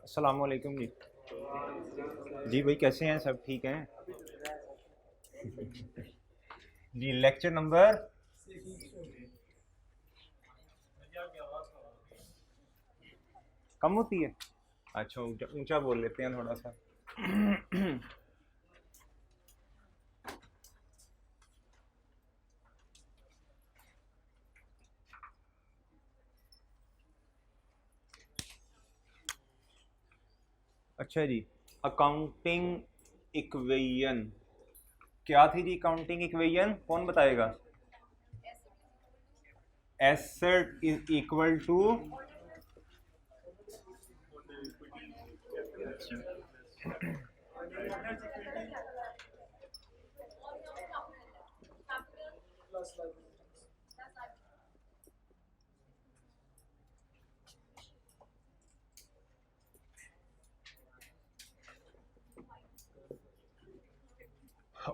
अस्सलाम वालेकुम जी। जी भाई कैसे हैं, सब ठीक हैं जी। लेक्चर नंबर कम होती है। अच्छा ऊंचा ऊंचा बोल लेते हैं थोड़ा सा। अच्छा जी, अकाउंटिंग इक्वेशन क्या थी जी? अकाउंटिंग इक्वेशन कौन बताएगा? Asset is equal to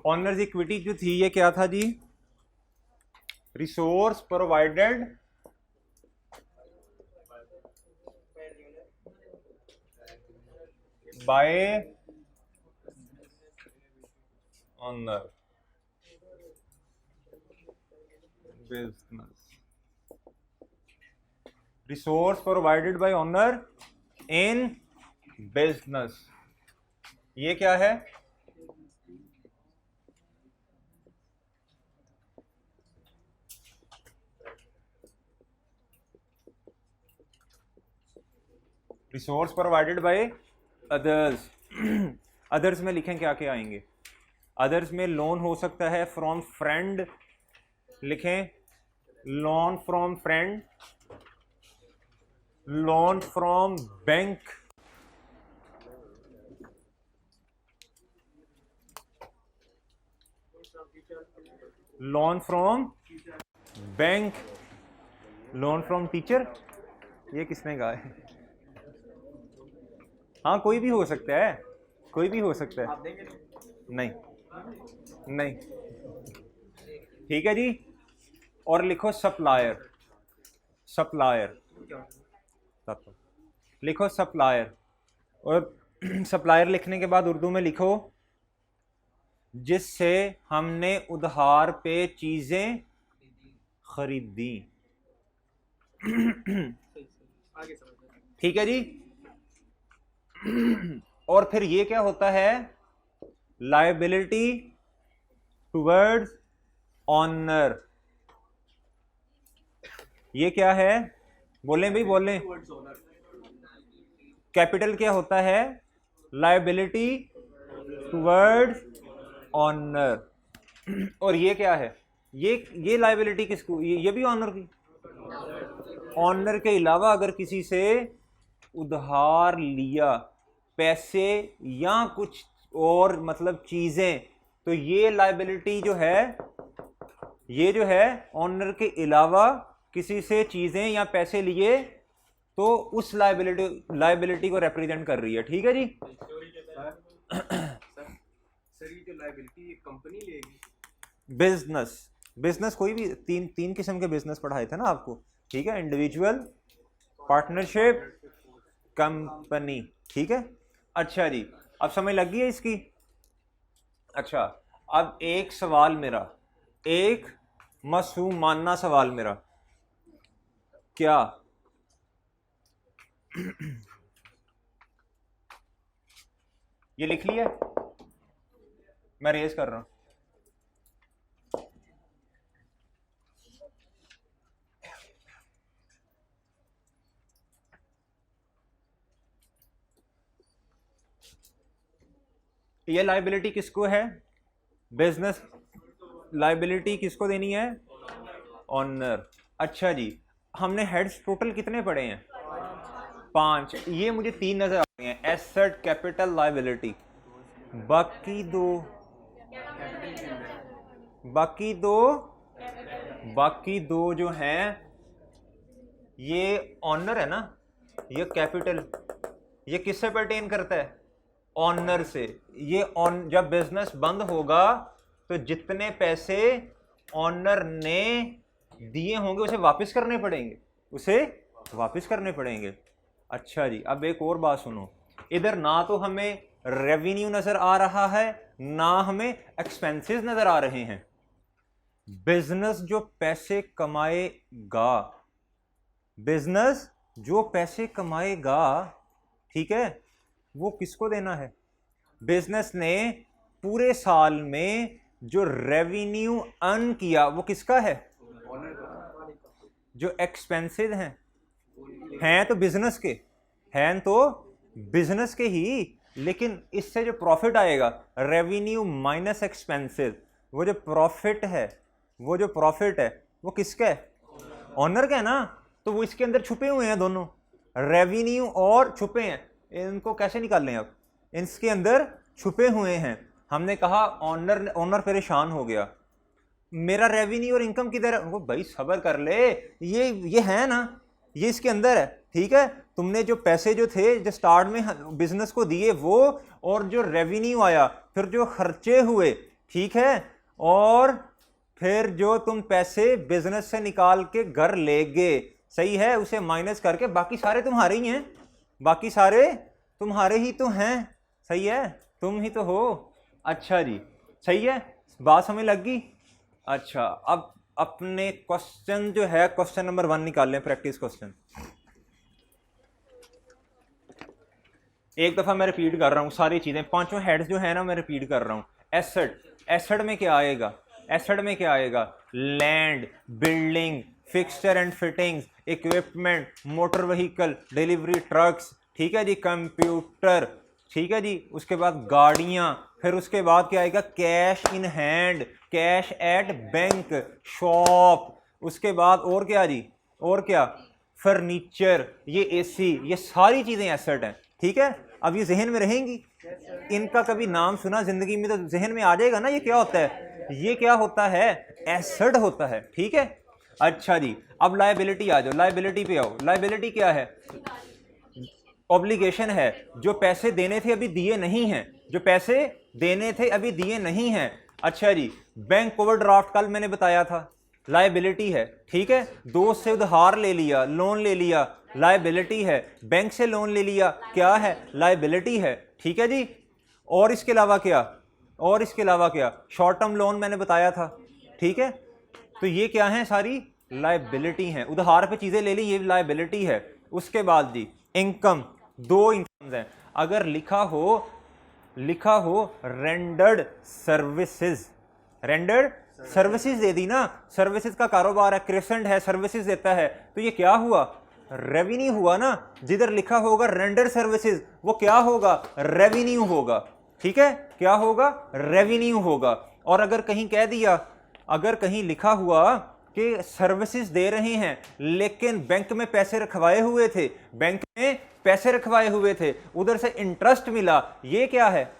owners equity जो थी ये क्या था जी? Resource provided by owner business. Resource provided by owner in business, ये क्या है? Resource provided by others. Others में लिखें क्या क्या आएंगे? अदर्स में लोन हो सकता है फ्रॉम फ्रेंड, लिखें loan from friend, loan from bank, loan from bank, loan from teacher. ये किसने कहा है? हाँ कोई भी हो सकता है, कोई भी हो सकता है। नहीं नहीं, ठीक है जी। और लिखो सप्लायर, सप्लायर लिखो सप्लायर। और सप्लायर लिखने के बाद उर्दू में लिखो जिससे हमने उधार पे चीजें खरीदी। ठीक है जी। और फिर ये क्या होता है? Liability towards owner. ये क्या है? बोलें भाई बोलें। कैपिटल क्या होता है? Liability towards owner. और ये क्या है? ये लायबिलिटी किसको? ये भी ऑनर की। ऑनर के अलावा अगर किसी से उधार लिया पैसे या कुछ और मतलब चीजें, तो ये लायबिलिटी जो है, ये जो है ऑनर के अलावा किसी से चीजें या पैसे लिए तो उस लायबिलिटी को रिप्रेजेंट कर रही है। ठीक है जी। सर ये जो लायबिलिटी ये कंपनी लेगी? बिजनेस, बिजनेस कोई भी तीन किस्म के बिजनेस पढ़ाए थे ना आपको। ठीक है, इंडिविजुअल, पार्टनरशिप, कंपनी। ठीक है। अच्छा जी, अब समझ लग गई है इसकी। अच्छा, अब एक सवाल मेरा, एक मासूमाना सवाल मेरा, क्या ये लिख लिया? मैं रेज कर रहा हूं। ये लायबिलिटी किसको है? बिजनेस लायबिलिटी किसको देनी है? ऑनर। अच्छा जी, हमने हेड्स टोटल कितने पढ़े हैं? 5। ये मुझे 3 नजर आ रहे हैं, एसेट, कैपिटल, लायबिलिटी। बाकी दो, बाकी दो, बाकी दो जो हैं ये ऑनर है ना, ये कैपिटल, ये किससे पर्टेन करता है? ऑनर से। ये ऑन जब बिजनेस बंद होगा तो जितने पैसे ऑनर ने दिए होंगे उसे वापस करने पड़ेंगे, उसे वापस करने पड़ेंगे। अच्छा जी, अब एक और बात सुनो, इधर ना तो हमें रेवेन्यू नजर आ रहा है ना हमें एक्सपेंसेस नजर आ रहे हैं। बिजनेस जो पैसे कमाएगा, बिजनेस जो पैसे कमाएगा, ठीक है, वो किसको देना है? बिजनेस ने पूरे साल में जो रेवेन्यू अर्न किया वो किसका है? जो एक्सपेंसेस हैं तो बिजनेस के, हैं तो बिजनेस के ही, लेकिन इससे जो प्रॉफिट आएगा, रेवेन्यू माइनस एक्सपेंसेस, वो जो प्रॉफिट है, वो जो प्रॉफिट है वो किसका है? ऑनर का है ना। तो वो इसके अंदर छुपे हुए हैं, दोनों रेवेन्यू और छुपे हैं। इनको कैसे निकाल लें? अब इसके अंदर छुपे हुए हैं। हमने कहा ऑनर परेशान हो गया, मेरा रेवेन्यू और इनकम किधर है? वो भाई सब्र कर ले, ये है ना, ये इसके अंदर है, ठीक है। तुमने जो पैसे जो थे जो स्टार्ट में बिजनेस को दिए वो, और जो रेवेन्यू आया, फिर जो खर्चे हुए, ठीक है, और फिर जो तुम पैसे बिजनेस से निकाल के घर ले गए, सही है, उसे माइनस करके बाकी सारे तुम्हारे ही हैं, बाकी सारे तुम्हारे ही तो हैं, सही है, तुम ही तो हो। अच्छा जी, सही है, बात समझ लग गई। अच्छा, अब अपने क्वेश्चन जो है, क्वेश्चन नंबर 1 निकाल लें, प्रैक्टिस क्वेश्चन। एक दफा मैं रिपीट कर रहा हूं सारी चीजें, पांचों हेड्स जो है ना मैं रिपीट कर रहा हूं। एसेट, एसेट में क्या आएगा? एसेट में क्या आएगा? Land, building, fixture and fittings, equipment, motor vehicle, delivery trucks, ठीक है जी, कंप्यूटर, ठीक है जी, उसके बाद गाड़ियां, फिर उसके बाद क्या आएगा? Cash in hand, cash at bank, shop, उसके बाद और क्या जी? और क्या? फर्नीचर, ये एसी, ये सारी चीजें एसेट हैं, ठीक है। अब ये जहन में रहेंगी, इनका कभी नाम सुना जिंदगी में तो जहन में आ जाएगा ना, ये क्या होता है, ये क्या होता है? एसेट होता है, ठीक है। अच्छा जी, अब लायबिलिटी आ जाओ, लायबिलिटी पे आओ। लायबिलिटी क्या है? ऑब्लिगेशन है, जो पैसे देने थे अभी दिए नहीं हैं, जो पैसे देने थे अभी दिए नहीं हैं। अच्छा जी, बैंक ओवरड्राफ्ट कल मैंने बताया था, लायबिलिटी है, ठीक है। दोस्त से उधार ले लिया, लोन ले लिया, लायबिलिटी है। बैंक से लोन ले लिया, क्या है? लायबिलिटी है, ठीक है जी। और इसके अलावा क्या? और इसके अलावा क्या? शॉर्ट टर्म लोन मैंने बताया था, ठीक है। तो ये क्या है? सारी लायबिलिटी हैं, उधार पे चीजें ले ली, ये लायबिलिटी है। उसके बाद जी इनकम, दो इनकम हैं। अगर लिखा हो रेंडर्ड सर्विसेज, रेंडर्ड सर्विसेज दे दी ना, सर्विसेज का कारोबार है, क्रेसेंट है, सर्विसेज देता है, तो ये क्या हुआ? रेवेन्यू हुआ ना। जिधर लिखा होगा रेंडर सर्विसेज, वो क्या होगा? रेवेन्यू होगा, ठीक है। क्या होगा? रेवेन्यू होगा। और अगर कहीं कह दिया, अगर कहीं लिखा हुआ कि सर्विसेज दे रहे हैं लेकिन बैंक में पैसे रखवाए हुए थे, बैंक में पैसे रखवाए हुए थे, उधर से इंटरेस्ट मिला, ये क्या है?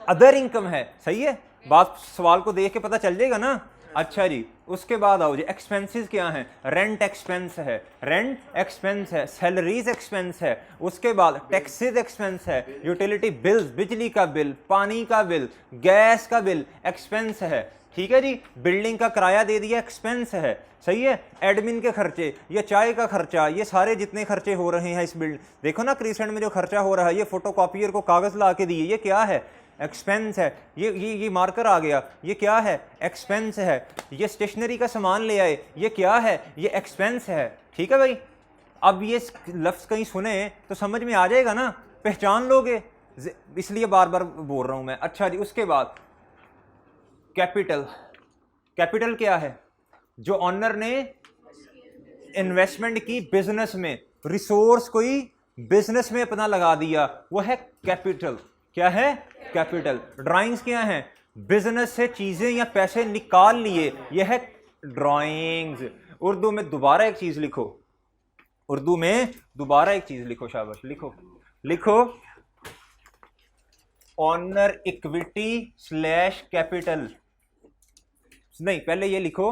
अदर इनकम है, सही है। बात सवाल को देख के पता चल जाएगा ना। अच्छा जी, उसके बाद आओ जी, एक्सपेंसेस क्या हैं? रेंट एक्सपेंस है, रेंट एक्सपेंस है, सैलरीज एक्सपेंस है, उसके बाद टैक्सेस एक्सपेंस है, यूटिलिटी बिल्स, बिजली का बिल, पानी का बिल, गैस का बिल एक्सपेंस है, ठीक है जी। बिल्डिंग का किराया दे दिया, एक्सपेंस है, सही है। एडमिन के खर्चे, ये चाय का खर्चा, ये सारे जितने खर्चे हो रहे हैं इस बिल्ड, देखो ना क्रीसेंट में जो खर्चा हो रहा है, ये फोटोकॉपियर को कागज ला के दिए, ये क्या है? एक्सपेंस है। ये मार्कर आ गया, ये क्या है? एक्सपेंस है। ये स्टेशनरी का सामान ले आए, ये क्या है? ये एक्सपेंस है, ठीक है भाई। अब ये लफ्ज कहीं सुने तो समझ में आ जाएगा ना, पहचान लोगे, इसलिए बार बार बोल रहा हूं मैं। अच्छा जी, उसके बाद कैपिटल, कैपिटल क्या है? जो ऑनर ने इन्वेस्टमेंट की बिजनेस में, रिसोर्स कोई बिजनेस में अपना लगा दिया, वो है कैपिटल। क्या है? कैपिटल। ड्राइंग्स क्या है? बिजनेस से चीजें या पैसे निकाल लिए, यह है ड्राइंग्स। उर्दू में दोबारा एक चीज लिखो, उर्दू में दोबारा एक चीज लिखो, शाबाश, लिखो, लिखो ऑनर इक्विटी स्लैश कैपिटल। नहीं, पहले ये लिखो,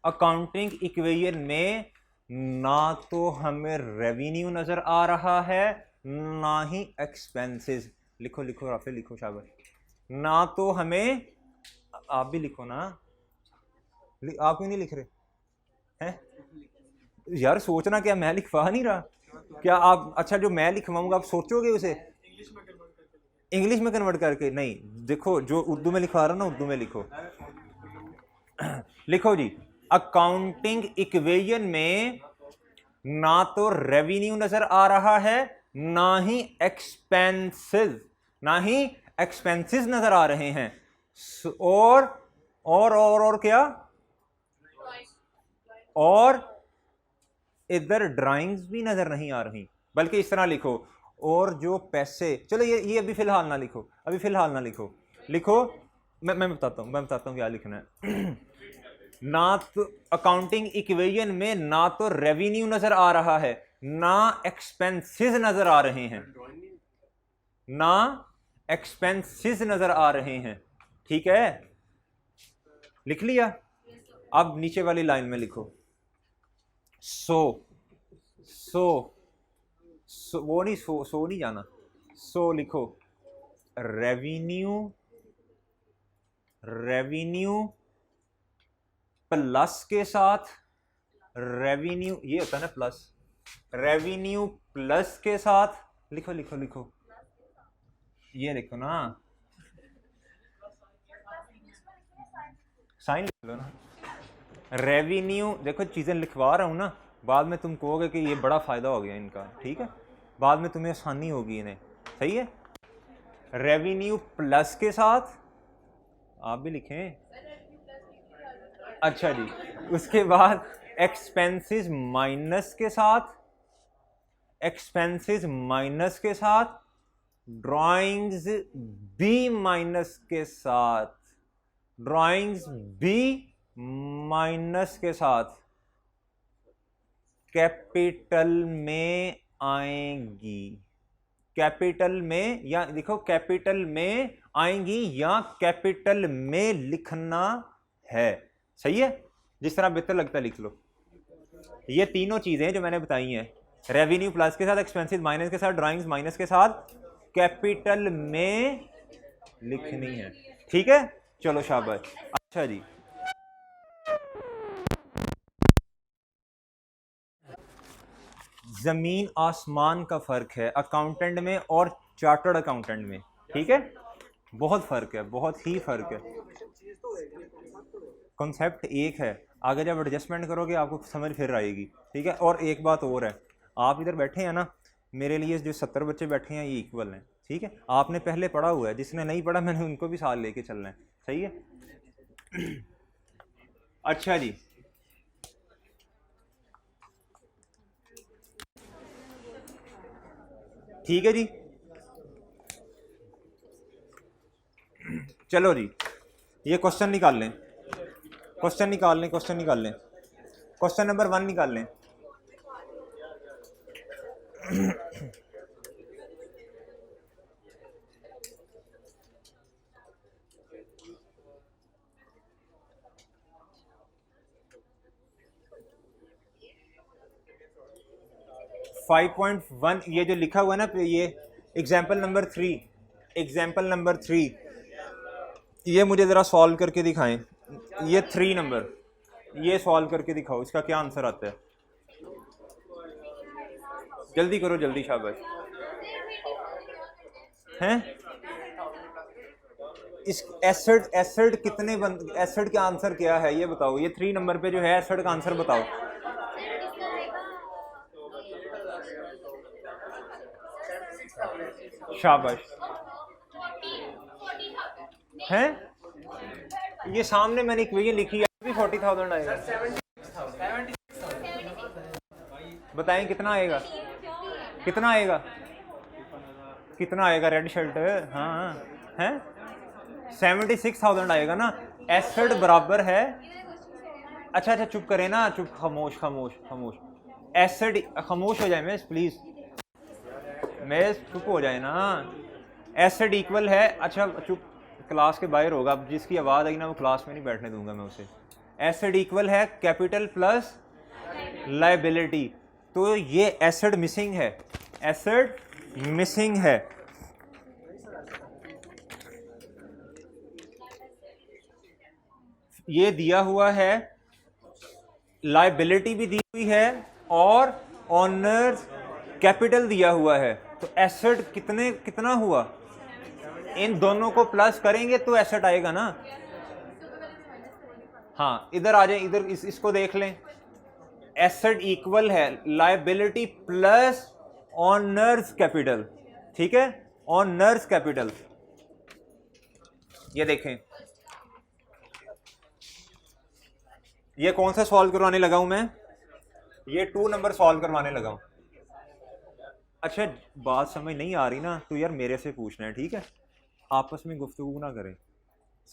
अकाउंटिंग इक्वेशन में ना तो हमें रेवेन्यू नजर आ रहा है ना ही एक्सपेंसेस। लिखो लिखो राफे, लिखो, शाबाश। ना तो हमें, आप भी लिखो ना, आप क्यों नहीं लिख रहे हैं यार? सोचना क्या, मैं लिखवा नहीं रहा क्या आप? अच्छा, जो मैं लिखवाऊंगा आप सोचोगे उसे? इंग्लिश में कन्वर्ट करके नहीं, देखो जो उर्दू में लिखवा रहा हूं ना, उर्दू में लिखो। लिखो जी, अकाउंटिंग इक्वेशन में ना तो रेवेन्यू नजर आ रहा है, ना ही एक्सपेंसेस, ना ही एक्सपेंसेस नजर आ रहे हैं, और क्या, और इधर ड्राइंग्स भी नजर नहीं आ रही। बल्कि इस तरह लिखो, और जो पैसे, चलो ये अभी फिलहाल ना लिखो, अभी फिलहाल ना लिखो, लिखो मैं बताता हूं क्या लिखना है। ना तो अकाउंटिंग इक्वेशन में ना तो रेवेन्यू नजर आ रहा है, ना एक्सपेंसेस नजर आ रहे हैं, ना एक्सपेंसेस नजर आ रहे हैं। ठीक है, लिख लिया। अब नीचे वाली लाइन में लिखो, सो वो नहीं, सो नहीं जाना, सो लिखो, रेवेन्यू प्लस के साथ, रेवेन्यू ये होता है ना प्लस, रेवेन्यू प्लस के साथ, लिखो लिखो लिखो, ये लिखो ना, साइन लिख लो ना। रेवेन्यू, देखो चीजें लिखवा रहा हूं ना, बाद में तुम कहोगे कि ये बड़ा फायदा हो गया इनका, ठीक है, बाद में तुम्हें आसानी होगी इन्हें, सही है। रेवेन्यू प्लस के साथ, आप भी लिखें, अच्छा जी, उसके बाद एक्सपेंसेस माइनस के साथ, एक्सपेंसेस माइनस के साथ, ड्राइंग्स बी माइनस के साथ, ड्राइंग्स बी माइनस के साथ कैपिटल में आएंगी, कैपिटल में, या देखो कैपिटल में आएंगी या कैपिटल में लिखना है, सही है, जिस तरह बेहतर लगता है लिख लो। ये तीनों चीजें जो मैंने बताई हैं, रेवेन्यू प्लस के साथ, एक्सपेंसेस माइनस के साथ, ड्राइंग्स माइनस के साथ, कैपिटल में लिखनी है, ठीक है, चलो शाबाश। अच्छा जी, जमीन आसमान का फर्क है अकाउंटेंट में और चार्टर्ड अकाउंटेंट में, ठीक है, बहुत फर्क है, बहुत ही फर्क है। कॉन्सेप्ट एक है, आगे जब एडजस्टमेंट करोगे आपको समझ फिर आएगी, ठीक है। और एक बात और है, आप इधर बैठे हैं ना, मेरे लिए जो 70 बच्चे बैठे हैं ये इक्वल हैं, ठीक है। आपने पहले पढ़ा हुआ है, जिसने नहीं पढ़ा मैंने उनको भी साथ लेके चलना है, सही है। अच्छा जी, ठीक है जी, चलो जी, ये क्वेश्चन निकाल लें, क्वेश्चन निकाल लें, क्वेश्चन निकाल लें, क्वेश्चन नंबर 1 निकाल लें। फाइव पॉइंट 1 ये जो लिखा हुआ है ना, ये एग्जाम्पल नंबर 3, एग्जाम्पल नंबर 3, ये मुझे ज़रा सॉल्व करके दिखाएं। ये 3 नंबर, ये सॉल्व करके दिखाओ, इसका क्या आंसर आता है, जल्दी करो, जल्दी, शाबाश हैं। इस एसिड, एसिड कितने एसिड का आंसर क्या है ये बताओ, ये 3 नंबर पे जो है एसिड का आंसर बताओ। शाबाश हैं, ये सामने मैंने इक्वेशन लिखी है, भी 40,000 आएगा, बताएं कितना आएगा, कितना आएगा, कितना आएगा, रेड शर्ट, हाँ हैं, 76,000 आएगा ना। एसिड बराबर है, अच्छा अच्छा चुप करें ना, चुप, खामोश खामोश खामोश, एसिड खामोश हो जाए मैं प्लीज, मैं चुप हो जाए ना। एसिड इक्वल है, अच्छा चुप, क्लास के बाहर होगा, अब जिसकी आवाज़ आई ना वो क्लास में नहीं बैठने दूंगा मैं उसे। एसिड इक्वल है कैपिटल प्लस लायबिलिटी, तो ये एसिड मिसिंग है, एसिड मिसिंग है। ये दिया हुआ है, लायबिलिटी भी दी हुई है और ऑनर्स कैपिटल दिया हुआ है, तो एसिड कितना हुआ, इन दोनों को प्लस करेंगे तो एसेट आएगा ना। हाँ इधर आ जाए, इधर इसको देख लें। एसेट इक्वल है लायबिलिटी प्लस ऑनर्स कैपिटल, ठीक है, ऑनर्स कैपिटल। ये देखें, ये कौन सा सॉल्व करवाने लगा हूं मैं, ये 2 नंबर सॉल्व करवाने लगा हूं। अच्छा बात समझ नहीं आ रही ना तो यार मेरे से पूछना है, ठीक है, आपस में गुफ्तगू ना करें,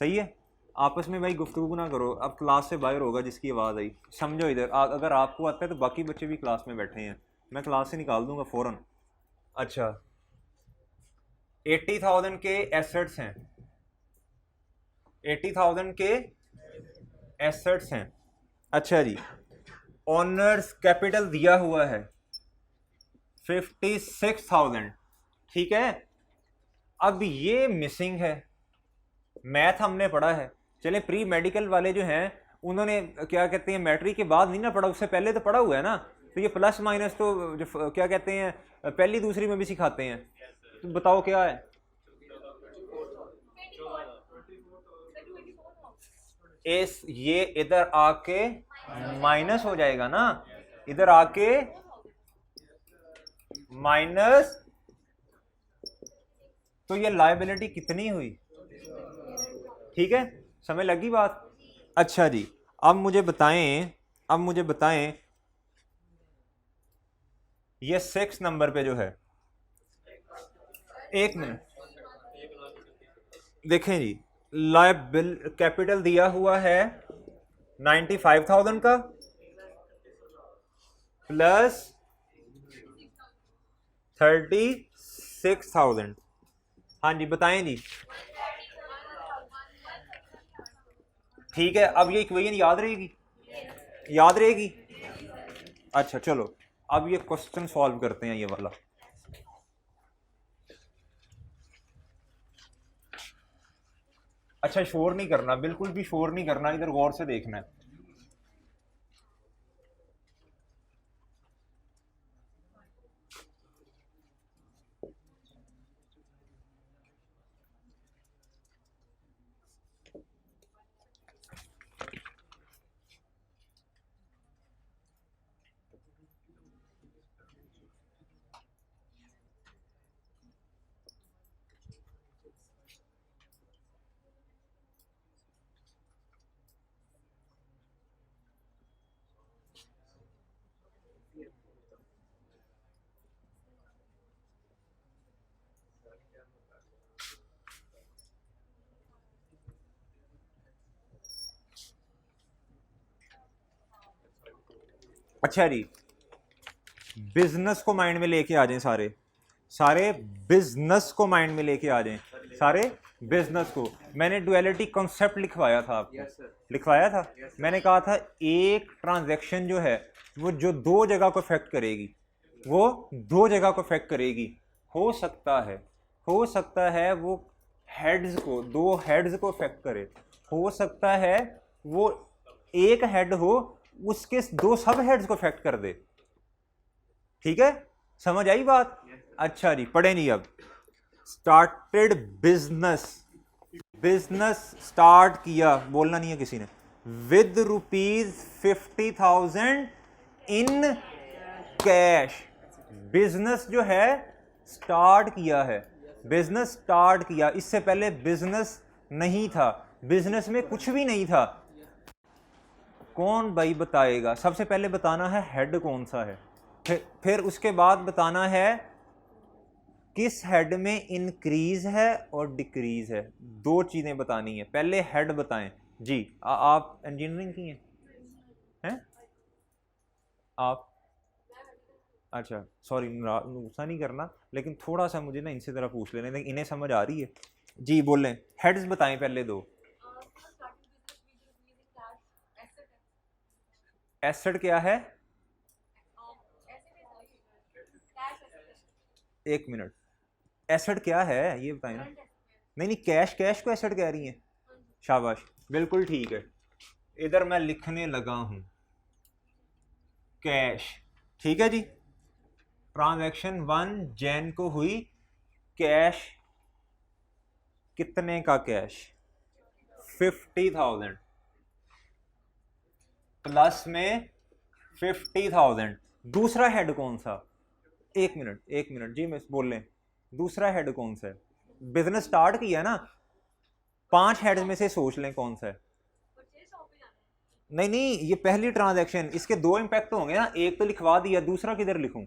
सही है, आपस में भाई गुफ्तगू ना करो। अब क्लास से बाहर होगा जिसकी आवाज़ आई, समझो इधर। अगर आपको आता है तो बाकी बच्चे भी क्लास में बैठे हैं, मैं क्लास से निकाल दूंगा फ़ौरन। अच्छा 80,000 के एसेट्स हैं, 80,000 के एसेट्स हैं। अच्छा जी, ऑनर्स कैपिटल दिया हुआ है 56,000, ठीक है। अब ये मिसिंग है, मैथ हमने पढ़ा है, चले प्री मेडिकल वाले जो हैं उन्होंने क्या कहते हैं मैट्रिक के बाद नहीं ना पढ़ा, उससे पहले तो पढ़ा हुआ है ना, तो ये प्लस माइनस तो जो क्या कहते हैं पहली दूसरी में भी सिखाते हैं। तो बताओ क्या है, इस ये इधर आके माइनस हो जाएगा ना, इधर आके माइनस, तो ये लायबिलिटी कितनी हुई, ठीक है, समझ लगी बात। अच्छा जी अब मुझे बताएं ये 6 नंबर पे जो है, एक मिनट देखें जी, लायबिल कैपिटल दिया हुआ है 95,000 का प्लस 36,000। हाँ जी बताएं जी, ठीक है। अब ये इक्वेशन याद रहेगी, याद रहेगी। अच्छा चलो अब ये क्वेश्चन सॉल्व करते हैं, ये वाला। अच्छा शोर नहीं करना, बिल्कुल भी शोर नहीं करना, इधर गौर से देखना है। अच्छा जी बिजनेस को माइंड में लेके आ जाएं, सारे बिजनेस को माइंड में लेके आ जाएं, सारे बिजनेस को। मैंने डुअलिटी कॉन्सेप्ट लिखवाया था आपको, यस सर, लिखवाया था। मैंने कहा था एक ट्रांजैक्शन जो है वो जो 2 जगह को इफेक्ट करेगी, वो 2 जगह को इफेक्ट करेगी। हो सकता है वो हेड्स को, 2 हेड्स को इफेक्ट करे, हो सकता है वो एक हेड हो उसके 2 सब हेड्स को इफेक्ट कर दे, ठीक है, समझ आई बात। अच्छा जी पढ़े नहीं, अब स्टार्टेड बिजनेस स्टार्ट किया, बोलना नहीं है किसी ने, विद ₹50,000 इन कैश। बिजनेस जो है स्टार्ट किया है, बिजनेस स्टार्ट किया, इससे पहले बिजनेस नहीं था, बिजनेस में कुछ भी नहीं था। कौन भाई बताएगा, सबसे पहले बताना है हेड कौन सा है, फिर उसके बाद बताना है किस हेड में इंक्रीज है और डिक्रीज है, 2 चीजें बतानी है। पहले हेड बताएं जी। आप इंजीनियरिंग की हैं आप, अच्छा सॉरी गुस्सा नहीं करना, लेकिन थोड़ा सा मुझे ना इनसे ज़रा पूछ लेने, इन्हें समझ आ रही है जी, बोलें हेड्स बताएं पहले 2। एसेट क्या है, एक मिनट, एसेट क्या है ये बताएं ना। नहीं कैश को एसेट कह रही हैं, शाबाश बिल्कुल ठीक है। इधर मैं लिखने लगा हूं कैश, ठीक है जी। ट्रांजैक्शन 1 जैन को हुई कैश कितने का कैश? 50,000 प्लस में 50,000। दूसरा हेड कौन सा? एक मिनट जी, मैं बोल लें दूसरा हेड कौन सा है? बिजनेस स्टार्ट किया ना, 5 हेड में से सोच लें कौन सा है। नहीं, ये पहली ट्रांजैक्शन, इसके 2 इंपैक्ट होंगे ना, एक तो लिखवा दिया, दूसरा किधर लिखूं?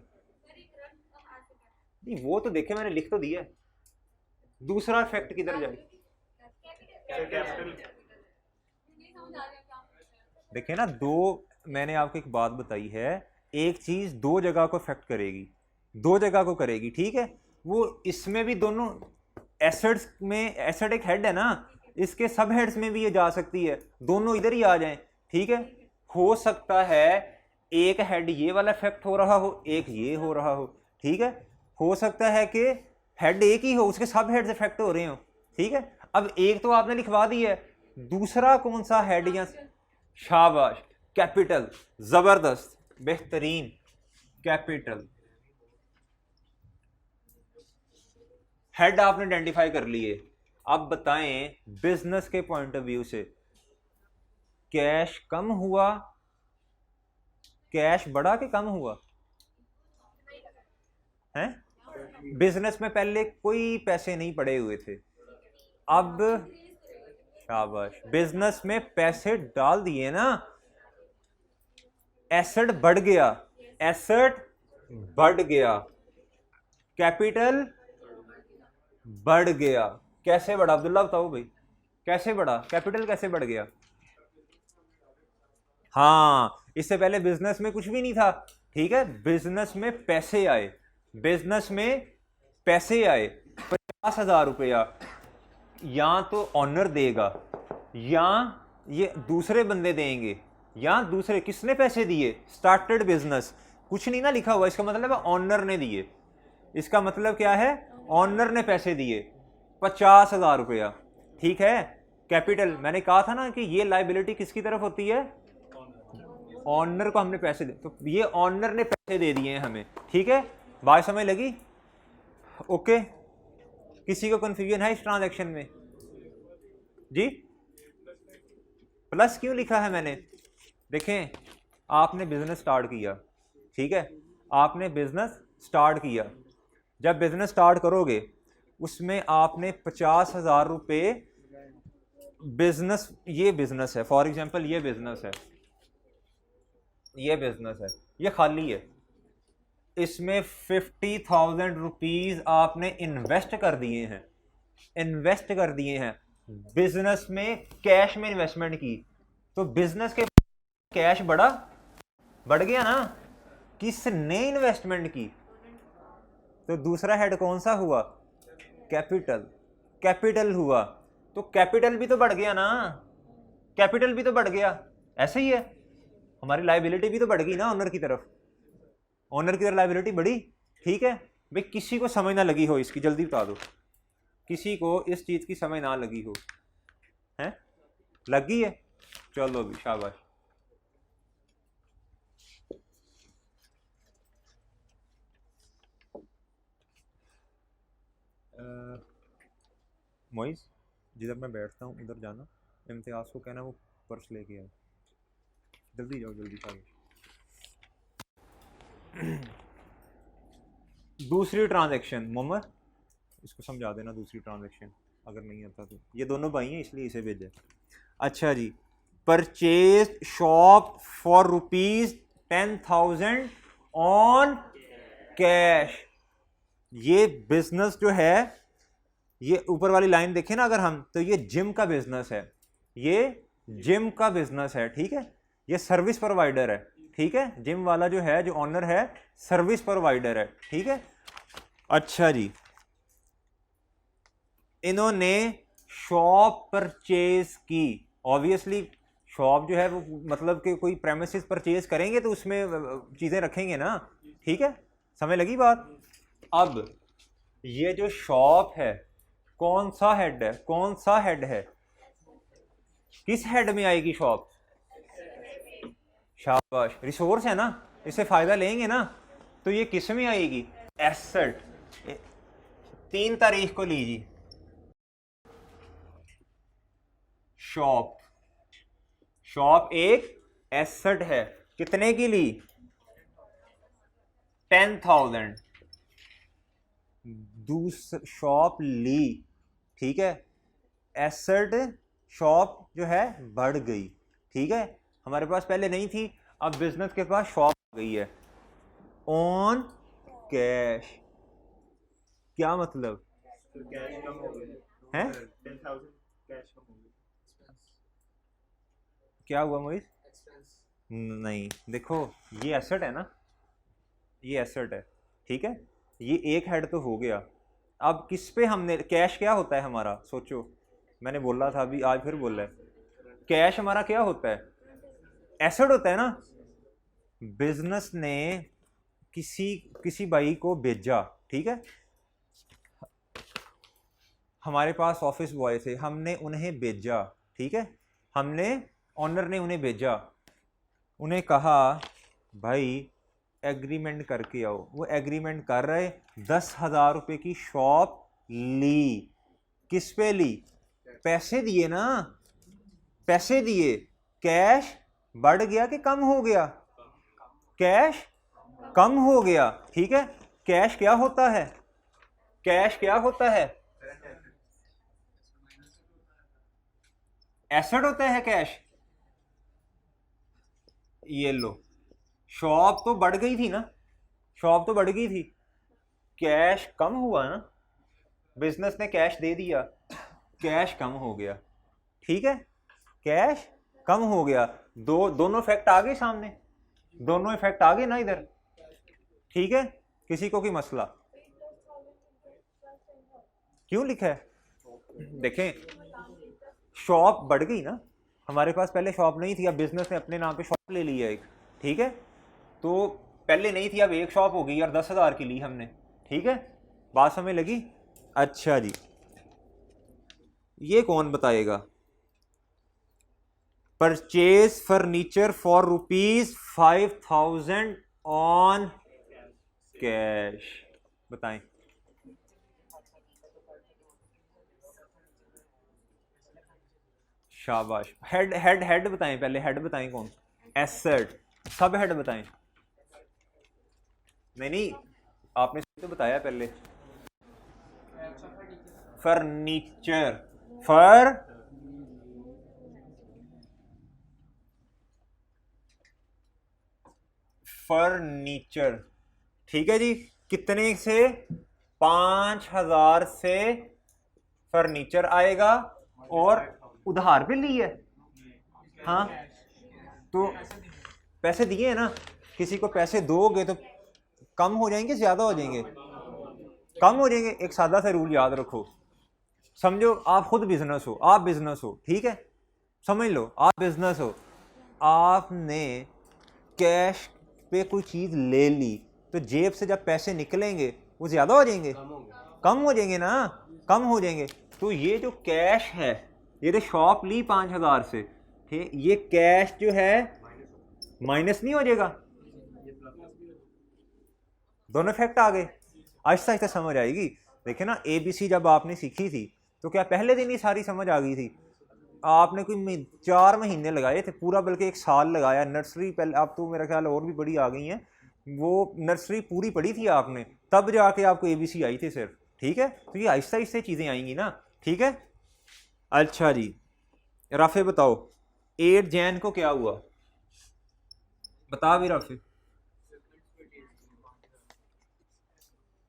नहीं वो तो देखे मैंने, लिख तो दिया, दूसरा इफेक्ट किधर जाए? देखिए ना, 2 मैंने आपको एक बात बताई है, एक चीज 2 जगह को इफेक्ट करेगी, 2 जगह को करेगी, ठीक है। वो इसमें भी दोनों एसेट्स में, एसेट एक हेड है ना, इसके सब हेड्स में भी ये जा सकती है, दोनों इधर ही आ जाएं, ठीक है। हो सकता है एक हेड ये वाला इफेक्ट हो रहा हो, एक ये हो रहा हो, ठीक है। हो सकता है कि हेड एक ही हो, उसके सब हेड्स इफेक्ट हो रहे हो, ठीक है। अब एक तो आपने लिखवा दी है, दूसरा कौन सा हेड? या शाबाश, कैपिटल, जबरदस्त, बेहतरीन, कैपिटल। हेड आपने आइडेंटिफाई कर लिए। अब बताएं बिजनेस के पॉइंट ऑफ व्यू से, कैश कम हुआ, कैश बढ़ा कि कम हुआ है? बिजनेस में पहले कोई पैसे नहीं पड़े हुए थे, अब शाबाश, बिजनेस में पैसे डाल दिए ना, एसेट बढ़ गया, एसेट बढ़ गया, कैपिटल बढ़ गया। कैसे बढ़ा अब्दुल्ला, बताओ भाई, कैसे बढ़ा कैपिटल, कैसे बढ़ गया? हाँ, इससे पहले बिजनेस में कुछ भी नहीं था, ठीक है। बिजनेस में पैसे आए, बिजनेस में पैसे आए, 50,000 रुपया या तो ऑनर देगा, या ये दूसरे बंदे देंगे, या दूसरे, किसने पैसे दिए? स्टार्टेड बिजनेस, कुछ नहीं ना लिखा हुआ, इसका मतलब है ऑनर ने दिए। इसका मतलब क्या है? ऑनर ने पैसे दिए 50,000 रुपया, ठीक है। कैपिटल, मैंने कहा था ना कि ये लायबिलिटी किसकी तरफ होती है? ऑनर को हमने पैसे दे, तो ये ऑनर ने पैसे दे दिए हैं हमें, ठीक है। बात समझ लगी? ओके, किसी को कंफ्यूजन है इस ट्रांजैक्शन में? जी, प्लस क्यों लिखा है मैंने? देखें, आपने बिजनेस स्टार्ट किया, ठीक है, आपने बिजनेस स्टार्ट किया। जब बिजनेस स्टार्ट करोगे उसमें आपने 50,000 रुपये बिजनेस, ये बिजनेस है, फॉर एग्जांपल ये बिजनेस है, ये बिजनेस है, ये खाली है, इसमें 50,000 रुपीज आपने इन्वेस्ट कर दिए हैं, इन्वेस्ट कर दिए हैं बिजनेस में, कैश में इन्वेस्टमेंट की, तो बिजनेस के कैश बढ़ गया ना, किसने इन्वेस्टमेंट की? तो दूसरा हेड कौन सा हुआ? कैपिटल, कैपिटल हुआ, तो कैपिटल भी तो बढ़ गया ना, कैपिटल भी तो बढ़ गया, ऐसे ही है, हमारी लायबिलिटी भी तो बढ़ गई ना ऑनर की तरफ, ऑनर की तरफ लायबिलिटी बढ़ी, ठीक है। भाई किसी को समझ ना लगी हो इसकी, जल्दी बता दो, किसी को इस चीज की समझ ना लगी हो, हैं? लगी है? चलो भी शाबाश। मोइज, जिधर मैं बैठता हूँ उधर जाना, इम्तियाज को कहना वो पर्स लेके आए, जल्दी जाओ, जल्दी शाबाश। दूसरी ट्रांजैक्शन, मोहम्मद इसको समझा देना, दूसरी ट्रांजैक्शन अगर नहीं आता तो, ये दोनों भाई हैं इसलिए इसे भेजा। अच्छा जी, purchase shop for ₹10,000 on cash. ये बिजनेस जो है, ये ऊपर वाली लाइन देखें ना अगर हम, तो ये जिम का बिजनेस है, ये जिम का बिजनेस है, ठीक है। ये सर्विस प्रोवाइडर है, ठीक है, जिम वाला जो है, जो ऑनर है, सर्विस प्रोवाइडर है, ठीक है। अच्छा जी, इन्होंने शॉप परचेज की, ऑब्वियसली शॉप जो है वो मतलब कि कोई प्रेमिसेस परचेज करेंगे तो उसमें चीज़ें रखेंगे ना, ठीक है, समझ लगी बात। अब ये जो शॉप है, कौन सा हेड है? कौन सा हेड है? किस हेड में आएगी शॉप? शाबाश, रिसोर्स है ना, इससे फायदा लेंगे ना, तो ये किस में आएगी? एसेट। 3 तारीख को लीजिए, शॉप, शॉप एक एसेट है, कितने की ली? 10,000। दूसरी शॉप ली, ठीक है, एसेट शॉप जो है बढ़ गई, ठीक है, हमारे पास पहले नहीं थी, अब बिजनेस के पास शॉप आ गई है। ऑन कैश, क्या मतलब तो कैश कम हो गया है? 10,000 कैश कम हो गया। क्या हुआ मोहित? नहीं, देखो ये एसेट है ना, ये एसेट है, ठीक है, ये एक हेड तो हो गया। अब किस पे हमने, कैश क्या होता है हमारा, सोचो, मैंने बोला था अभी, आज फिर बोला है, कैश हमारा क्या होता है? एसेट होता है ना। बिजनेस ने किसी किसी भाई को भेजा, ठीक है, हमारे पास ऑफिस बॉय थे, हमने उन्हें भेजा, ठीक है, हमने, ऑनर ने उन्हें भेजा, उन्हें कहा भाई एग्रीमेंट करके आओ, वो एग्रीमेंट कर रहे, 10,000 रुपये की शॉप ली, किस पे ली? पैसे दिए ना, पैसे दिए, कैश बढ़ गया कि कम हो गया? कैश कम हो गया, ठीक है, कैश क्या होता है? कैश क्या होता है? एसेट होता है कैश। ये लो, शॉप तो बढ़ गई थी ना, शॉप तो बढ़ गई थी, कैश कम हुआ ना, बिजनेस ने कैश दे दिया, कैश कम हो गया, ठीक है, कैश कम हो गया, दोनों इफेक्ट आ गए सामने, दोनों इफेक्ट आ गए ना इधर, ठीक है, किसी को कोई मसला? क्यों लिखा है? देखें, शॉप बढ़ गई ना, हमारे पास पहले शॉप नहीं थी, अब बिजनेस ने अपने नाम पे शॉप ले ली है एक, ठीक है, तो पहले नहीं थी, अब एक शॉप हो गई और 10,000 की ली हमने, ठीक है, बात समझ लगी? अच्छा जी, ये कौन बताएगा? Purchase furniture for ₹5,000 on cash, बताएं। शाबाश, हेड हेड हेड बताएं, पहले हेड बताएं कौन? एसेट, सब हेड बताएं। नहीं, आपने तो बताया पहले, फर्नीचर, फर्नीचर, ठीक है जी, कितने से? 5,000 से फर्नीचर आएगा, और उधार पे ली है, हाँ, तो पैसे दिए हैं ना, किसी को पैसे दोगे तो कम हो जाएंगे, ज्यादा हो जाएंगे? कम हो जाएंगे। एक सादा सा रूल याद रखो, समझो आप खुद बिजनेस हो, आप बिजनेस हो, ठीक है, समझ लो आप बिजनेस हो, आपने कैश पे कोई चीज ले ली, तो जेब से जब पैसे निकलेंगे वो ज्यादा हो जाएंगे? कम हो जाएंगे ना, कम हो जाएंगे। तो ये जो कैश है, ये तो शॉप ली 5,000 से, ठीक, ये कैश जो है माइनस नहीं हो जाएगा? दोनों इफेक्ट आ गए, आहिस्ता आहिस्ता समझ आएगी। देखे ना, ABC जब आपने सीखी थी तो क्या पहले दिन ही सारी समझ आ गई थी? आपने कोई 4 महीने लगाए थे पूरा, बल्कि 1 साल लगाया, नर्सरी पहले, अब तो मेरा ख्याल और भी बड़ी आ गई हैं, वो नर्सरी पूरी पढ़ी थी आपने, तब जाके आपको ABC आई थी सिर्फ, ठीक है, तो ये आहिस्ता आहिस्ता चीज़ें आएंगी ना, ठीक है। अच्छा जी, राफे बताओ 8 जैन को क्या हुआ, बता भी राफे।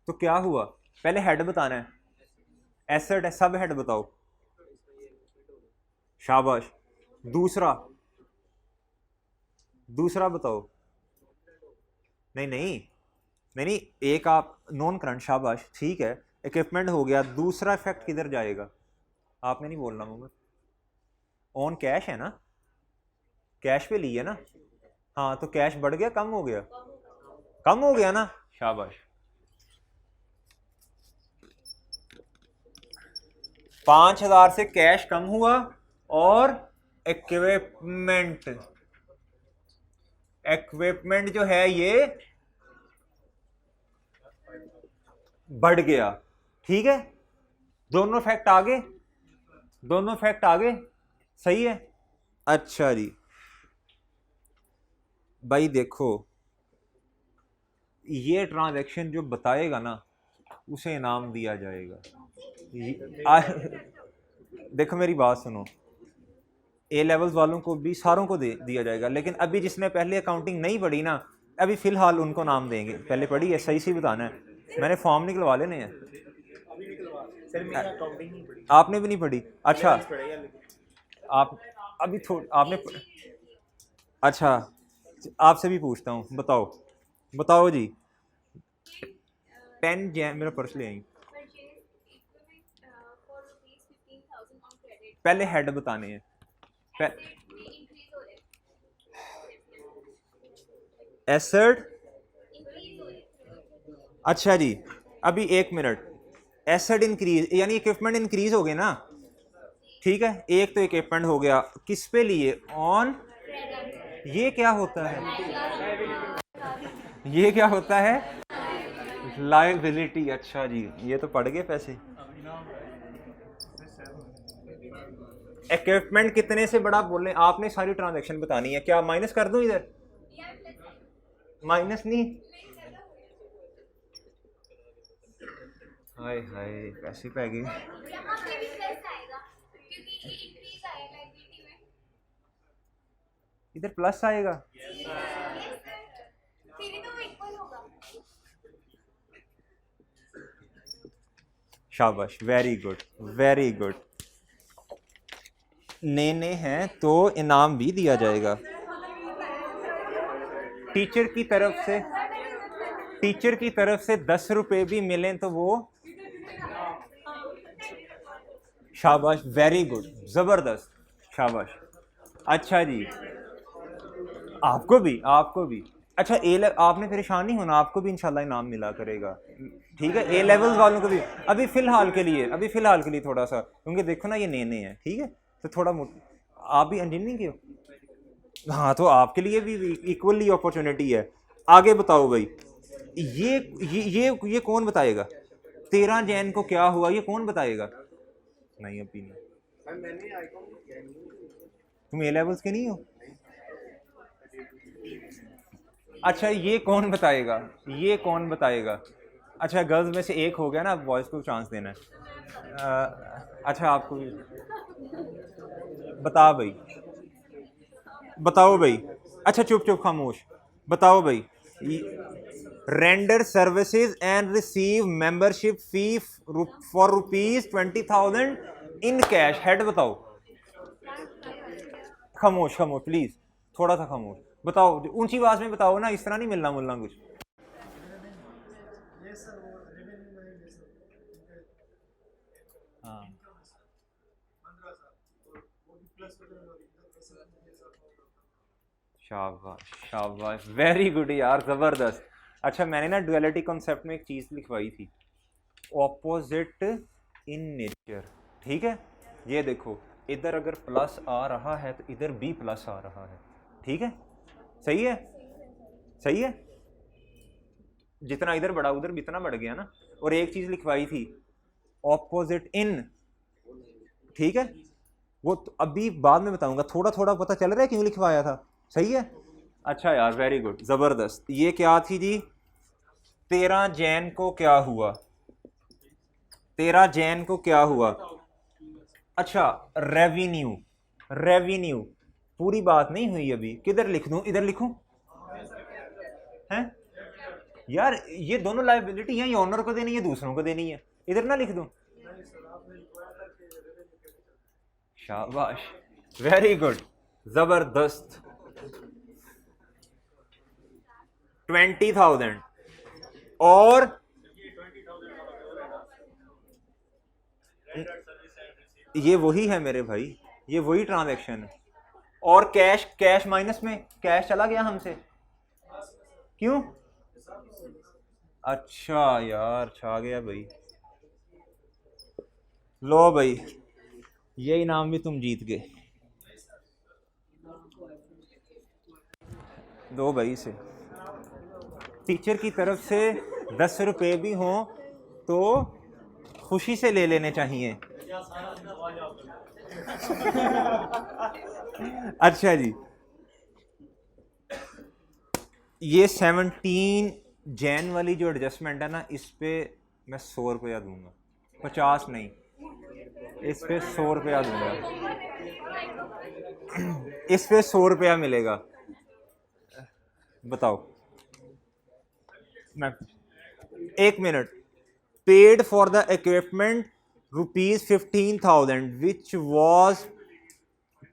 तो क्या हुआ, पहले हेड बताना है, एसेट है, सब हेड बताओ, शाबाश। दूसरा, दूसरा बताओ। नहीं नहीं नहीं नहीं, एक आप नॉन करंट, शाबाश, ठीक है, इक्विपमेंट हो गया, दूसरा इफेक्ट किधर जाएगा? आपने नहीं बोलना मोहम्मद, ऑन कैश है ना, कैश पे ली है ना, हाँ, तो कैश बढ़ गया कम हो गया? कम हो गया ना, शाबाश। 5,000 से कैश कम हुआ, और इक्विपमेंट, इक्विपमेंट जो है ये बढ़ गया, ठीक है, दोनों फैक्ट आगे, दोनों फैक्ट आगे, सही है। अच्छा जी भाई देखो, ये ट्रांजैक्शन जो बताएगा ना उसे इनाम दिया जाएगा। देखो मेरी बात सुनो, ए लेवल्स वालों को भी सारों को दिया जाएगा, लेकिन अभी जिसने पहले अकाउंटिंग नहीं पढ़ी ना, अभी फिलहाल उनको नाम देंगे। पहले पढ़ी है, सही बताना है। मैंने फॉर्म निकलवा लेने हैं। सर मेरा अकाउंटिंग नहीं पड़ी। आपने भी नहीं पढ़ी? अच्छा आप अभी आपने अच्छा, आपसे भी पूछता हूँ, बताओ बताओ जी। पेन जैम, मेरा पर्स ले आई। पहले हेड बताने हैं। एसेट, अच्छा जी अभी 1 मिनट। एसेट इंक्रीज यानी इक्विपमेंट इंक्रीज हो गए ना, ठीक है। एक तो इक्विपमेंट हो गया, किस पे लिए? ऑन। ये क्या होता है? ये क्या होता है? लायबिलिटी। अच्छा जी, ये तो पड़ गए पैसे। इक्विपमेंट कितने से बड़ा बोले? आपने सारी ट्रांजैक्शन बतानी है। क्या माइनस कर दूं इधर? माइनस नहीं, हाय हाय पैसे पै गए। इधर प्लस आएगा। शाबाश, वेरी गुड वेरी गुड। लेने हैं तो इनाम भी दिया जाएगा टीचर की तरफ से। टीचर की तरफ से 10 रुपए भी मिलें तो वो शाबाश, वेरी गुड, जबरदस्त, शाबाश। अच्छा जी, आपको भी, आपको भी। अच्छा आपने परेशान नहीं होना, आपको भी इंशाल्लाह इनाम मिला करेगा, ठीक है। ए लेवल्स वालों को भी अभी फिलहाल के लिए, थोड़ा सा, क्योंकि देखो ना ये नए नए हैं, ठीक है। तो थोड़ा आप भी इंजीनियरिंग के हो, हाँ, तो आपके लिए भी इक्वली अपॉर्चुनिटी है। आगे बताओ भाई, ये कौन बताएगा? 13 जैन को क्या हुआ, ये कौन बताएगा? नहीं अभी नहीं। तुम ए लेवल्स के नहीं हो? अच्छा ये कौन बताएगा? ये कौन बताएगा? अच्छा गर्ल्स में से एक हो गया ना, बॉयज को चांस देना है। अच्छा आपको भी बता भाई, बताओ भाई। अच्छा चुप चुप खामोश, बताओ भाई। Render services and receive membership fee for ₹20,000 in cash. Head बताओ। खामोश खामोश प्लीज, थोड़ा सा खामोश, बताओ ऊंची आवाज में बताओ ना, इस तरह नहीं मिलना मुलना कुछ। हाँ शाबाश शाबाश, वेरी गुड यार, जबरदस्त। अच्छा मैंने ना डुअलिटी कॉन्सेप्ट में एक चीज लिखवाई थी, ऑपोजिट इन नेचर, ठीक है। ये देखो, इधर अगर प्लस आ रहा है तो इधर भी प्लस आ रहा है, ठीक है। सही है, सही है। जितना इधर बढ़ा उधर भी इतना बढ़ गया ना। और एक चीज लिखवाई थी, ऑपोजिट इन, ठीक है। वो तो अभी बाद में बताऊंगा, थोड़ा थोड़ा पता चल रहा है क्यों लिखवाया था। सही है। अच्छा यार, वेरी गुड, जबरदस्त। ये क्या थी जी? 13 जैन को क्या हुआ? 13 जैन को क्या हुआ? अच्छा रेवेन्यू, रेवेन्यू पूरी बात नहीं हुई अभी। किधर लिख दूं? इधर लिखूं? हैं यार, ये दोनों लायबिलिटी है, ये ऑनर को देनी है, दूसरों को देनी है। इधर ना लिख दूं? शाबाश, वेरी गुड, जबरदस्त। 20,000 और ये वही है मेरे भाई, ये वही ट्रांजैक्शन है। और कैश, कैश माइनस में, कैश चला गया हमसे, क्यों? अच्छा यार, छा गया भाई। लो भाई, ये इनाम भी तुम जीत गए। दो भाई से, टीचर की तरफ से 10 रुपए भी हों तो खुशी से ले लेने चाहिए। अच्छा जी, ये 17 जैन वाली जो एडजस्टमेंट है ना, इस पे मैं 100 रुपया दूंगा, 50 नहीं, इस पे 100 रुपया दूंगा, इस पे 100 रुपया मिलेगा। बताओ, मैं 1 minute. Paid for the equipment ₹15,000 which was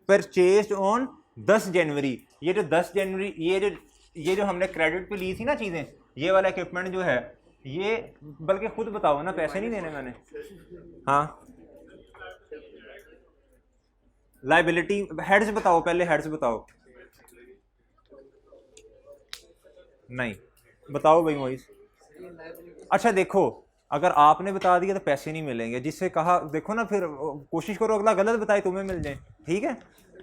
purchased on 10 जनवरी। ये जो 10 जनवरी, ये जो हमने क्रेडिट पे ली थी ना चीज़ें, ये वाला इक्विपमेंट जो है, ये बल्कि खुद बताओ ना, पैसे नहीं देने मैंने। हाँ, लाइबिलिटी हेड्स बताओ, पहले हेड्स बताओ। नहीं बताओ भाई मोइस। अच्छा देखो, अगर आपने बता दिया तो पैसे नहीं मिलेंगे, जिससे कहा देखो ना, फिर कोशिश करो अगला गलत बताए तुम्हें मिल जाए, ठीक है,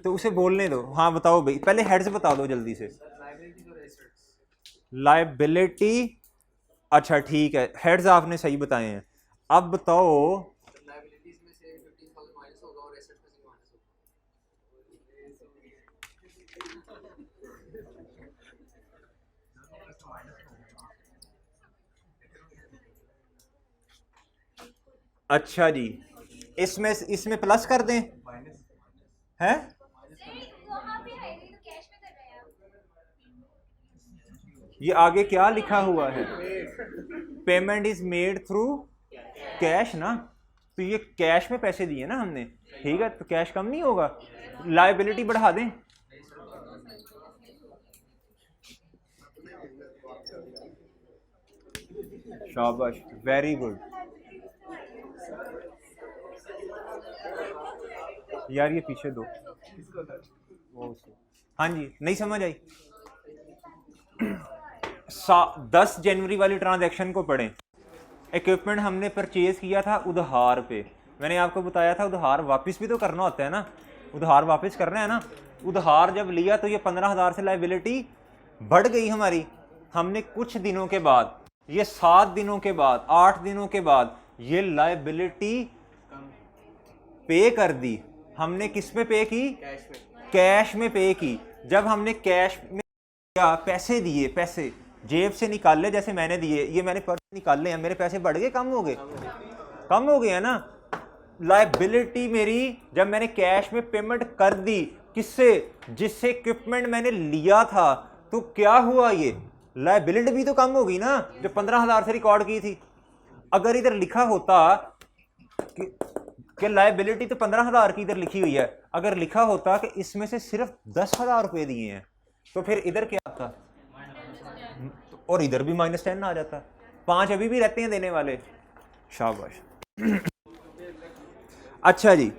तो उसे बोलने दो। हाँ बताओ भाई, पहले हेड्स बता दो जल्दी से। लाइबिलिटी, अच्छा ठीक है, हेड्स आपने सही बताए हैं। अब बताओ, अच्छा जी, इसमें प्लस कर दें, हैं? ये आगे क्या लिखा हुआ है? Payment is made through cash ना, तो ये कैश में पैसे दिए ना हमने, ठीक है, तो कैश कम नहीं होगा, लायबिलिटी बढ़ा दें। शाबाश, वेरी गुड यार, ये पीछे दो। हाँ जी, नहीं समझ आई। 10 जनवरी वाली ट्रांजैक्शन को पढ़ें। इक्विपमेंट हमने परचेज किया था उधार पे, मैंने आपको बताया था उधार वापस भी तो करना होता है ना, उधार वापस करना है ना। उधार जब लिया तो ये 15,000 से लायबिलिटी बढ़ गई हमारी। हमने कुछ दिनों के बाद, ये 7 दिनों के बाद, 8 दिनों के बाद ये लायबिलिटी पे कर दी। हमने किस में पे की? कैश में पे की। जब हमने कैश में पैसे दिए, पैसे जेब से निकाले, जैसे मैंने दिए, ये मैंने पर्स निकाले हैं, मेरे पैसे बढ़ गए कम हो गए? कम हो गए है ना। लायबिलिटी मेरी, जब मैंने कैश में पेमेंट कर दी, किससे? जिससे इक्विपमेंट मैंने लिया था, तो क्या हुआ? ये लायबिलिटी भी तो कम होगी ना, जो 15,000 से रिकॉर्ड की थी। अगर इधर लिखा होता कि लायबिलिटी तो 15,000 की इधर लिखी हुई है, अगर लिखा होता कि इसमें से सिर्फ 10,000 रुपए दिए हैं, तो फिर इधर क्या आता? और इधर भी -10 आ जाता। 5 अभी भी रहते हैं देने वाले। शाबाश। अच्छा जी,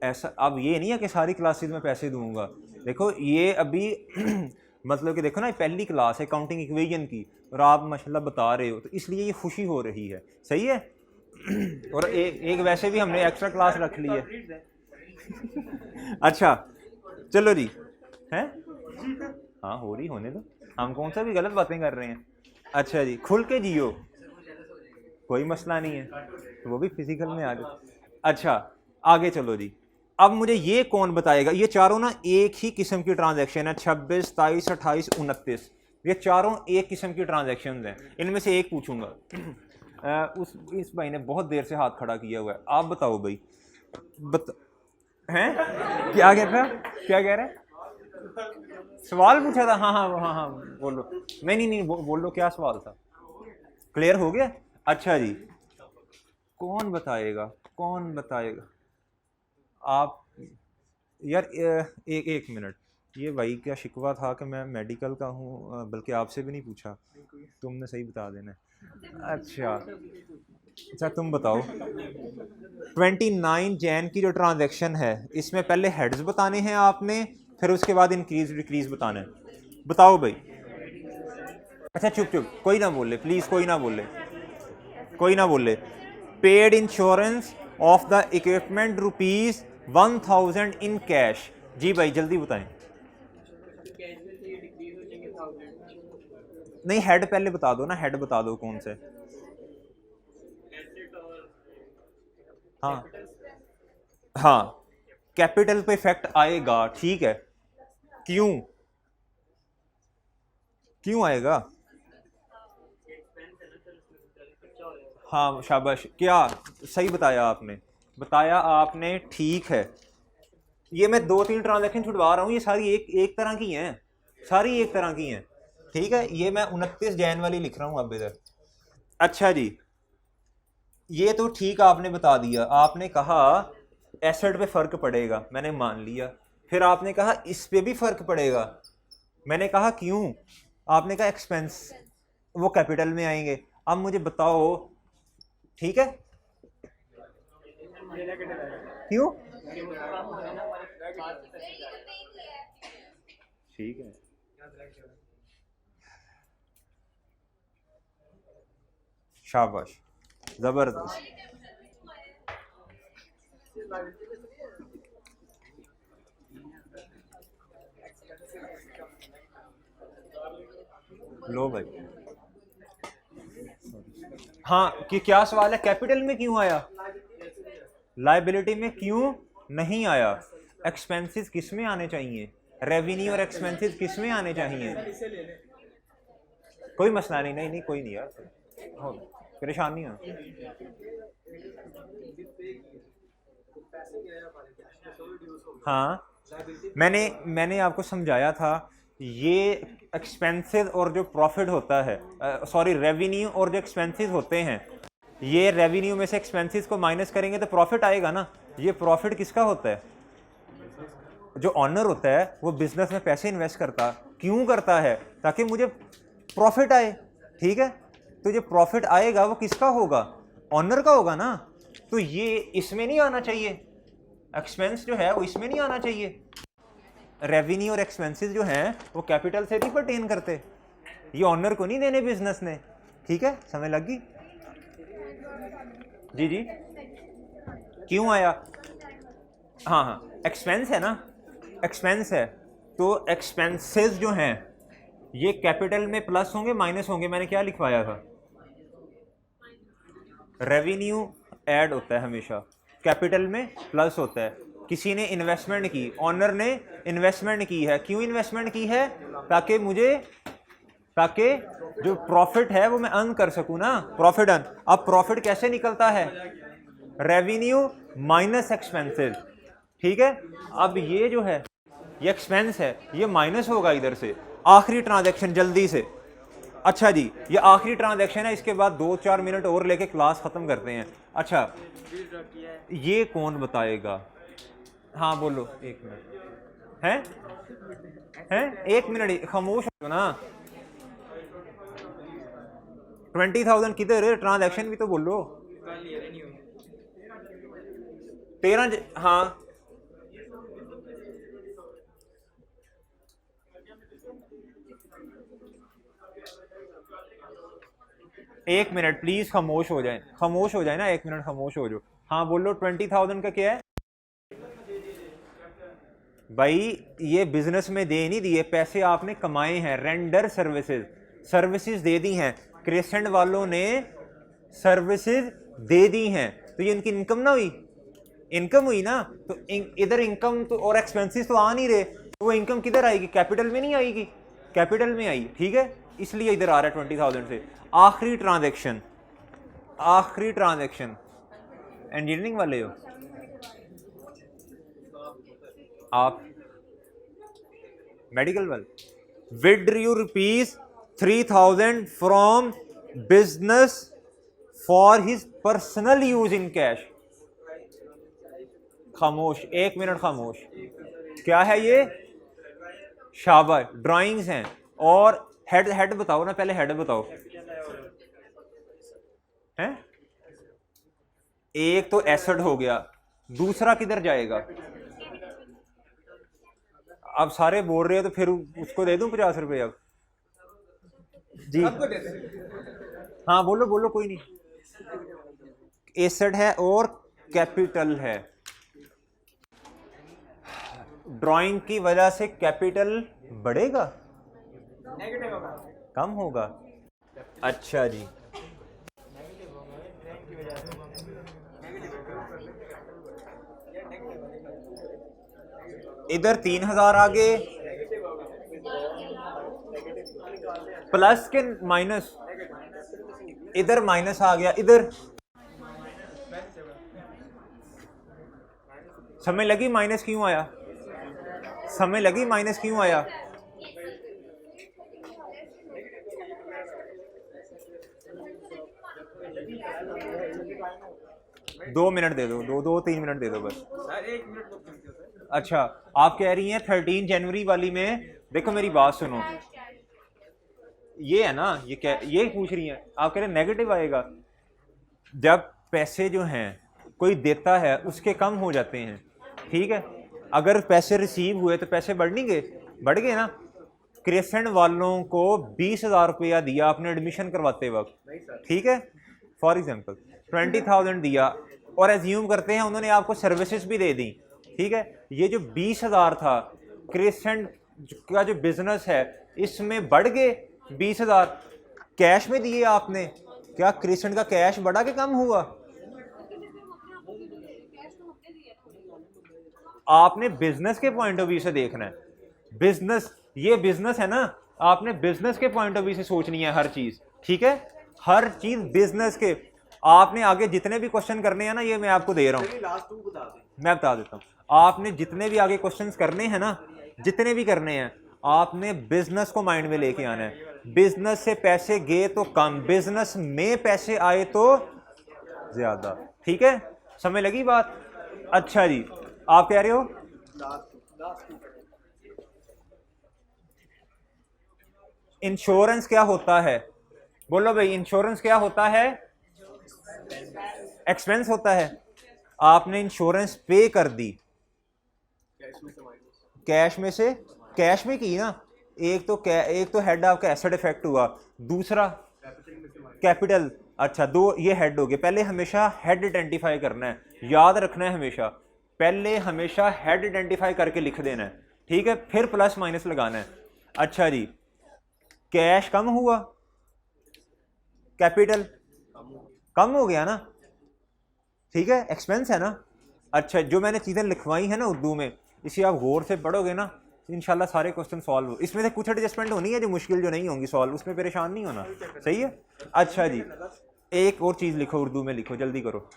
ऐसा अब ये नहीं है कि सारी क्लासेस में पैसे दूंगा। देखो ये अभी मतलब कि देखो ना, पहली क्लास है काउंटिंग इक्वेशन की, और आप माशाल्लाह बता रहे हो, तो इसलिए ये खुशी हो रही है। सही है। और एक वैसे भी हमने एक्स्ट्रा क्लास रख ली है। अच्छा चलो जी, हैं? हाँ हो रही, होने दो, हम कौन सा भी गलत बातें कर रहे हैं। अच्छा जी, खुल के जियो, कोई मसला नहीं है, तो वो भी फिजिकल में आ जाए। अच्छा आगे चलो जी। अब मुझे ये कौन बताएगा, ये चारों ना एक ही किस्म की ट्रांजैक्शन है, 26, 27, 28, 29, ये चारों एक किस्म की ट्रांजैक्शन हैं। इनमें से एक पूछूंगा। इस भाई ने बहुत देर से हाथ खड़ा किया हुआ है, आप बताओ भाई। हैं? क्या कह रहा है? क्या कह रहा है? सवाल पूछा था? हाँ हाँ हाँ हाँ, बोलो। नहीं, बोलो क्या सवाल था, क्लियर हो गया? अच्छा जी, कौन बताएगा, कौन बताएगा? आप यार, एक मिनट, ये भाई क्या शिकवा था कि मैं मेडिकल का हूँ, बल्कि आपसे भी नहीं पूछा, तुमने सही बता देना है। अच्छा तुम बताओ, 29 जैन की जो ट्रांजैक्शन है, इसमें पहले हेड्स बताने हैं आपने, फिर उसके बाद इंक्रीज डिक्रीज बताना है। बताओ भाई। अच्छा चुप चुप, कोई ना बोले प्लीज़, कोई ना बोले, कोई ना बोले। Paid insurance of the equipment ₹1000 in cash. जी भाई जल्दी बताएं। नहीं हेड पहले बता दो ना, हेड बता दो कौन से। हाँ हाँ, कैपिटल पे इफेक्ट आएगा, ठीक है। क्यों क्यों आएगा? हाँ शाबाश, क्या सही बताया आपने, बताया आपने, ठीक है। ये मैं 2-3 ट्रांजैक्शन छुड़वा रहा हूँ, ये सारी एक एक तरह की हैं, सारी एक तरह की हैं, ठीक है। ये मैं 29 जैन वाली लिख रहा हूँ अब इधर। अच्छा जी, ये तो ठीक आपने बता दिया, आपने कहा एसेट पे फर्क पड़ेगा, मैंने मान लिया। फिर आपने कहा इस पे भी फर्क पड़ेगा, मैंने कहा क्यों? आपने कहा एक्सपेंस वो कैपिटल में आएंगे। अब मुझे बताओ, ठीक है, क्यों? ठीक है, शाबाश, जबरदस्त। लो भाई, हाँ कि क्या सवाल है, कैपिटल में क्यों आया, लाइबिलिटी में क्यों नहीं आया? एक्सपेंसेस किस में आने चाहिए? रेवेन्यू और एक्सपेंसेस किस में आने चाहिए? कोई मसला नहीं, नहीं नहीं कोई नहीं यार, परेशान नहीं हो। हाँ, मैंने आपको समझाया था, ये एक्सपेंसेस और जो प्रॉफिट होता है, सॉरी रेवेन्यू और जो एक्सपेंसेस होते हैं, ये रेवेन्यू में से एक्सपेंसेस को माइनस करेंगे तो प्रॉफिट आएगा ना। ये प्रॉफिट किसका होता है? जो ऑनर होता है वो बिजनेस में पैसे इन्वेस्ट करता, क्यों करता है? ताकि मुझे प्रॉफिट आए, ठीक है। तो जो प्रॉफिट आएगा वो किसका होगा? ऑनर का होगा ना। तो ये इसमें नहीं आना चाहिए, एक्सपेंस जो है वो इसमें नहीं आना चाहिए। रेवेन्यू और एक्सपेंसेस जो हैं वो कैपिटल से नहीं पर्टेन करते, ये ऑनर को नहीं देने बिजनेस ने, ठीक है। समझ लग गई? जी जी, क्यों आया? हाँ हाँ, एक्सपेंस है ना, एक्सपेंस है, तो एक्सपेंसेस जो हैं ये कैपिटल में प्लस होंगे माइनस होंगे? मैंने क्या लिखवाया था? रेवेन्यू ऐड होता है हमेशा, कैपिटल में प्लस होता है। किसी ने इन्वेस्टमेंट की, ऑनर ने इन्वेस्टमेंट की है, क्यों इन्वेस्टमेंट की है? ताकि जो प्रॉफिट है वो मैं अर्न कर सकूं ना, प्रॉफिट अर्न। अब प्रॉफिट कैसे निकलता है? रेवेन्यू माइनस एक्सपेंसेस, ठीक है। अब ये जो है ये एक्सपेंस है, ये माइनस होगा इधर से। आखिरी ट्रांजैक्शन जल्दी से, अच्छा जी ये आखिरी ट्रांजैक्शन है, इसके बाद 2-4 मिनट और लेके क्लास खत्म करते हैं। अच्छा ये कौन बताएगा? हाँ बोलो, 1 मिनट है 1 मिनट खामोश हो ना। 20,000 किधर है? ट्रांजैक्शन भी तो बोलो। 13, हाँ एक मिनट प्लीज, खामोश हो जाए, खामोश हो जाए ना, 1 मिनट खामोश हो जाओ। हाँ बोलो, 20,000 का क्या है भाई? ये बिजनेस में दे नहीं दिए पैसे, आपने कमाए हैं, रेंडर सर्विसेज, सर्विसेज दे दी हैं, क्रेसेंट वालों ने सर्विसेज दे दी हैं, तो ये इनकी इनकम ना हुई? इनकम हुई ना। तो इधर इनकम तो और एक्सपेंसेस तो आ नहीं रहे, तो वो इनकम किधर आएगी? कैपिटल में नहीं आएगी, कैपिटल में आई, ठीक है। इसलिए इधर आ रहा है 20,000 से। आखिरी ट्रांजैक्शन, आखिरी ट्रांजैक्शन, इंजीनियरिंग वाले हो आप, मेडिकल वाले? Withdrew ₹3,000 from business for his personal use in cash. खामोश, 1 मिनट खामोश। क्या है ये? शाबाश, ड्राइंग्स हैं। और हेड बताओ ना, पहले हेड बताओ। हैं? एक तो एसेट हो गया, दूसरा किधर जाएगा? अब सारे बोल रहे हो तो फिर उसको दे दूं 50 रुपए अब जी। हाँ बोलो बोलो, कोई नहीं। एसेट है और कैपिटल है, ड्राइंग की वजह से कैपिटल बढ़ेगा कम होगा? अच्छा जी, इधर 3000 आ गए, प्लस के माइनस, इधर माइनस आ गया, इधर समय लगी माइनस क्यों आया, समय लगी माइनस क्यों आया, दो मिनट दे दो, दो 3 मिनट दे दो बस। अच्छा आप कह रही हैं 13 जनवरी वाली में, देखो मेरी बात सुनो, ये है ना, ये पूछ रही हैं आप, कह रहे नेगेटिव आएगा। जब पैसे जो हैं कोई देता है उसके कम हो जाते हैं, ठीक है, अगर पैसे रिसीव हुए तो पैसे बढ़ नहीं गए, बढ़ गए ना। क्रेसेंट वालों को 20,000 रुपया दिया आपने एडमिशन करवाते वक्त, ठीक है, फॉर एग्जांपल 20,000 दिया, और एज्यूम करते हैं उन्होंने आपको सर्विसेज भी दे दी, ठीक है, ये जो 20,000 था क्रेसेंट का जो बिजनेस है इसमें बढ़ गए 20,000, कैश में दिए आपने, क्या क्रेसेंट का कैश बढ़ा के कम हुआ? आपने बिजनेस के पॉइंट ऑफ व्यू से देखना है, बिजनेस, ये बिजनेस है ना, आपने बिजनेस के पॉइंट ऑफ व्यू से सोचनी है हर चीज, ठीक है, हर चीज बिजनेस के। आपने आगे जितने भी क्वेश्चन करने हैं ना, ये मैं आपको दे रहा हूँ, मैं बता देता हूँ, आपने जितने भी आगे क्वेश्चंस करने हैं ना, जितने भी करने हैं, आपने बिजनेस को माइंड में लेके आना है। बिजनेस से पैसे गए तो कम, बिजनेस में पैसे आए तो ज्यादा, ठीक है, समझ लगी बात? अच्छा जी, आप कह रहे हो इंश्योरेंस क्या होता है? बोलो भाई, इंश्योरेंस क्या होता है? एक्सपेंस होता है। आपने इंश्योरेंस पे कर दी, कैश में से, कैश में की ना, एक तो हेड आपका एसेट इफेक्ट हुआ, दूसरा कैपिटल, अच्छा दो ये हेड हो गए। पहले हमेशा हेड आइडेंटिफाई करना है, याद रखना है हमेशा, पहले हमेशा हेड आइडेंटिफाई करके लिख देना है, ठीक है, फिर प्लस माइनस लगाना है। अच्छा जी, कैश कम हुआ, कैपिटल कम हो गया ना, ठीक है, एक्सपेंस है ना। अच्छा, जो मैंने चीज़ें लिखवाई है ना उर्दू में, इसे आप गौर से पढ़ोगे ना, इंशाल्लाह सारे क्वेश्चन सॉल्व हो। इसमें से कुछ एडजस्टमेंट होनी है जो मुश्किल जो नहीं होंगी सॉल्व, उसमें परेशान नहीं होना, सही है। अच्छा जी, एक और चीज़ लिखो, उर्दू में लिखो, जल्दी करो,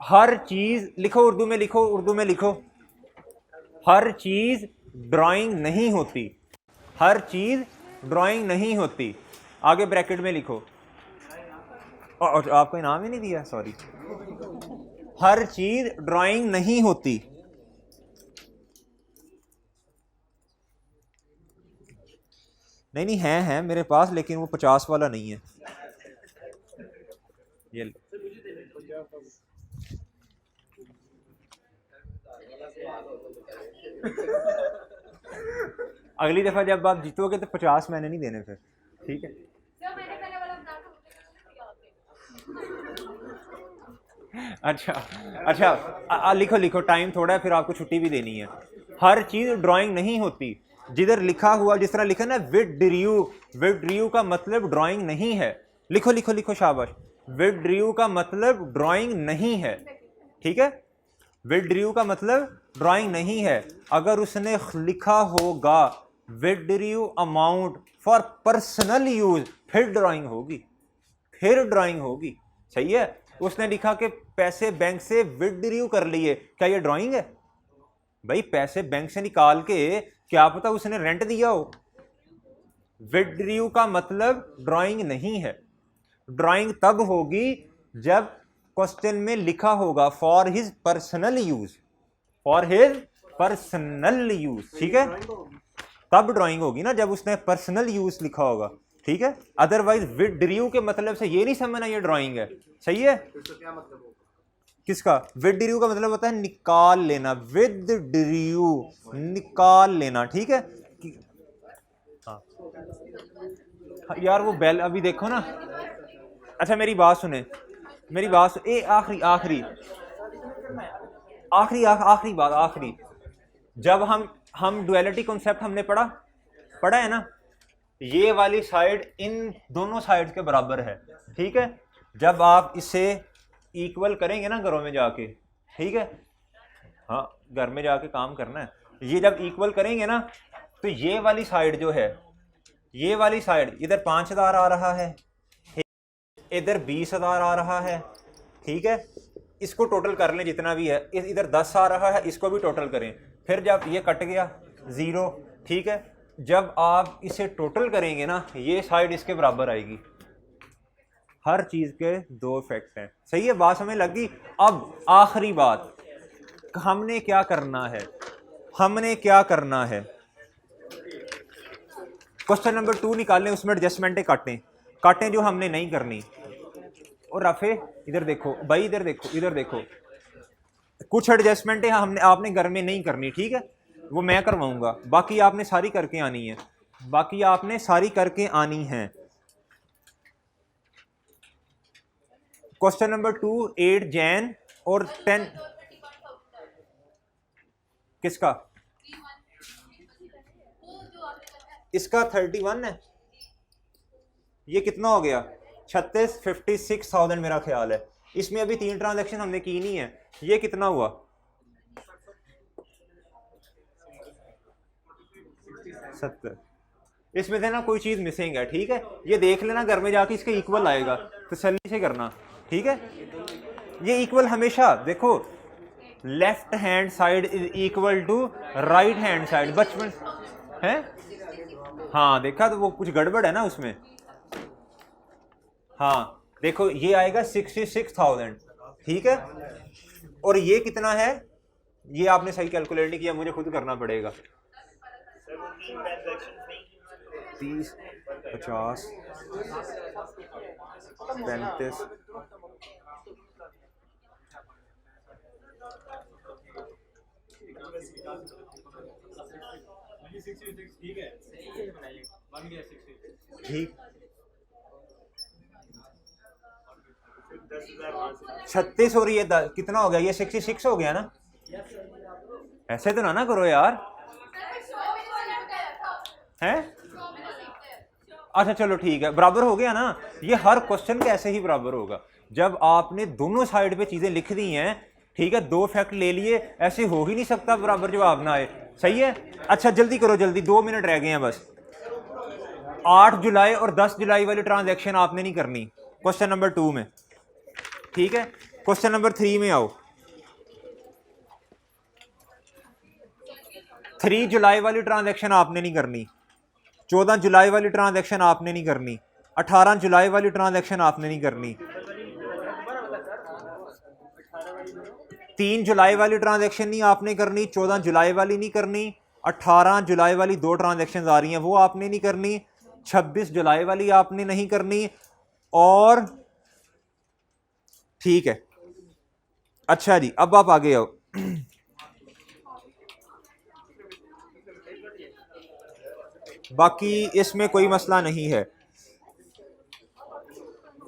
हर चीज़ लिखो, उर्दू में लिखो, उर्दू में लिखो, हर चीज़ ड्राइंग नहीं होती, हर चीज़ ड्राइंग नहीं होती, आगे ब्रैकेट में लिखो, और आपको इनाम ही नहीं दिया, सॉरी, हर चीज ड्राइंग नहीं होती। नहीं है मेरे पास, लेकिन वो 50 वाला नहीं है, ये अगली दफा जब आप जीतोगे तो 50 मैंने नहीं देने फिर, ठीक है। अच्छा लिखो लिखो, टाइम थोड़ा है, फिर आपको छुट्टी भी देनी है। हर चीज ड्राइंग नहीं होती, जिधर लिखा हुआ, जिस तरह लिखा ना विड्रीयू, विड्रीयू का मतलब ड्राइंग नहीं है, लिखो लिखो लिखो, शाबाश, विड्रीयू का मतलब ड्राइंग नहीं है, ठीक है, विड्रीयू का मतलब ड्राइंग नहीं है। अगर उसने लिखा होगा विड्रीयू अमाउंट फॉर पर्सनल यूज, फिर ड्राइंग होगी, फिर ड्राइंग होगी, सही है। उसने लिखा कि पैसे बैंक से विड्रीयू कर लिए, क्या ये ड्राइंग है? भाई पैसे बैंक से निकाल के क्या पता उसने रेंट दिया हो। विड्रीयू का मतलब ड्राइंग नहीं है। ड्राइंग तब होगी जब क्वेश्चन में लिखा होगा for his personal use, for his personal use, ठीक है, तब ड्राइंग होगी ना, जब उसने पर्सनल यूज लिखा होगा, ठीक है। अदरवाइज विड्रीयू के मतलब से ये नहीं समझना ये ड्राइंग है, सही है। क्या मतलब होगा किसका? विड्रीयू का मतलब होता है निकाल लेना, विड्रीयू निकाल लेना, ठीक है। हाँ यार वो बेल अभी देखो ना। अच्छा मेरी बात सुने, मेरी बात सुन, ए आखिरी आखिरी आखिरी आखिरी बात, आखिरी, जब हम डुअलिटी कॉन्सेप्ट हमने पढ़ा है ना, ये वाली साइड इन दोनों साइड के बराबर है, ठीक है। जब आप इसे इक्वल करेंगे ना घरों में जाके, ठीक है, हाँ घर में जाके काम करना है, ये जब इक्वल करेंगे ना तो ये वाली साइड जो है, ये वाली साइड इधर 5,000 आ रहा है, इधर 20,000 आ रहा है, ठीक है, इसको टोटल कर लें जितना भी है, इधर 10 आ रहा है, इसको भी टोटल करें, फिर जब ये कट गया 0, ठीक है, जब आप इसे टोटल करेंगे ना ये साइड इसके बराबर आएगी। हर चीज़ के दो इफेक्ट हैं, सही है, बात समझ लग गई। अब आखिरी बात, हमने क्या करना है, हमने क्या करना है, क्वेश्चन नंबर 2 निकालें, उसमें एडजस्टमेंटें काटें जो हमने नहीं करनी। और रफे इधर देखो भाई, इधर देखो, इधर देखो, कुछ एडजस्टमेंटें हमने आपने घर में नहीं करनी, ठीक है, वो मैं करवाऊंगा, बाकी आपने सारी करके आनी है, बाकी आपने सारी करके आनी है। क्वेश्चन नंबर 2, 8 जैन और 10 किसका, इसका 31 है, ये कितना हो गया 56,000 मेरा ख्याल है। इसमें अभी 3 ट्रांजैक्शन हमने की नहीं है, ये कितना हुआ 70, इसमें से ना कोई चीज मिसिंग है, ठीक है, ये देख लेना घर में जाके, इसके इक्वल आएगा, तसल्ली से करना, ठीक है। ये इक्वल हमेशा देखो, left hand side is equal to right hand side, बचपन है, हाँ देखा, तो वो कुछ गड़बड़ है ना उसमें, हाँ देखो ये आएगा 66,000, ठीक है, और ये कितना है, ये आपने सही कैलकुलेट नहीं किया, मुझे खुद करना पड़ेगा, 30, 50, 35, ठीक, 36 और ये कितना हो गया, ये 66 हो गया ना, ऐसे तो ना करो यार, हैं, अच्छा चलो ठीक है, बराबर हो गया ना, ये हर क्वेश्चन के ऐसे ही बराबर होगा, जब आपने दोनों साइड पे चीजें लिख दी हैं, ठीक है, 2 फैक्ट ले लिए, ऐसे हो ही नहीं सकता बराबर जवाब ना आए, सही है। अच्छा जल्दी करो, जल्दी 2 मिनट रह गए हैं बस। 8 जुलाई और 10 जुलाई वाली ट्रांजैक्शन आपने नहीं करनी क्वेश्चन नंबर 2 में, ठीक है, क्वेश्चन नंबर 3 में आओ। 3 जुलाई वाली ट्रांजैक्शन आपने नहीं करनी, 14 जुलाई वाली ट्रांजैक्शन आपने नहीं करनी, 18 जुलाई वाली ट्रांजैक्शन आपने नहीं करनी, 3 जुलाई वाली ट्रांजैक्शन नहीं आपने करनी, 14 जुलाई वाली नहीं करनी, 18 जुलाई वाली 2 ट्रांजैक्शन आ रही हैं वो आपने नहीं करनी, 26 जुलाई वाली आपने नहीं करनी, और ठीक है, अच्छा जी अब आप आगे आओ। बाकी इसमें कोई मसला नहीं है।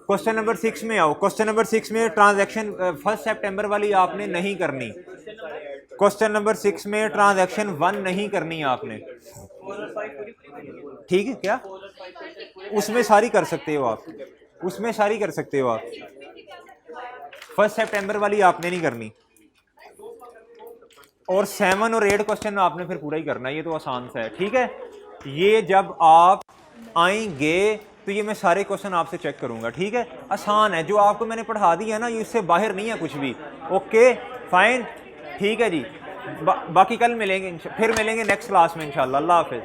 क्वेश्चन नंबर 6 में आओ। क्वेश्चन नंबर 6 में ट्रांजैक्शन 1 सितंबर वाली आपने नहीं करनी। क्वेश्चन नंबर 6 में ट्रांजैक्शन 1 नहीं करनी आपने, ठीक है, क्या उसमें सारी कर सकते हो आप, उसमें सारी कर सकते हो आप, 1 सितंबर वाली आपने नहीं करनी, और 7 और 8 क्वेश्चन आपने फिर पूरा ही करना है, ये तो आसान सा है, ठीक है। ये जब आप आएंगे तो ये मैं सारे क्वेश्चन आपसे चेक करूंगा, ठीक है, आसान है, जो आपको मैंने पढ़ा दिया है ना ये इससे बाहर नहीं है कुछ भी, ओके फाइन, ठीक है जी। बाकी कल मिलेंगे, फिर मिलेंगे नेक्स्ट क्लास में इंशाल्लाह। अल्लाह हाफिज।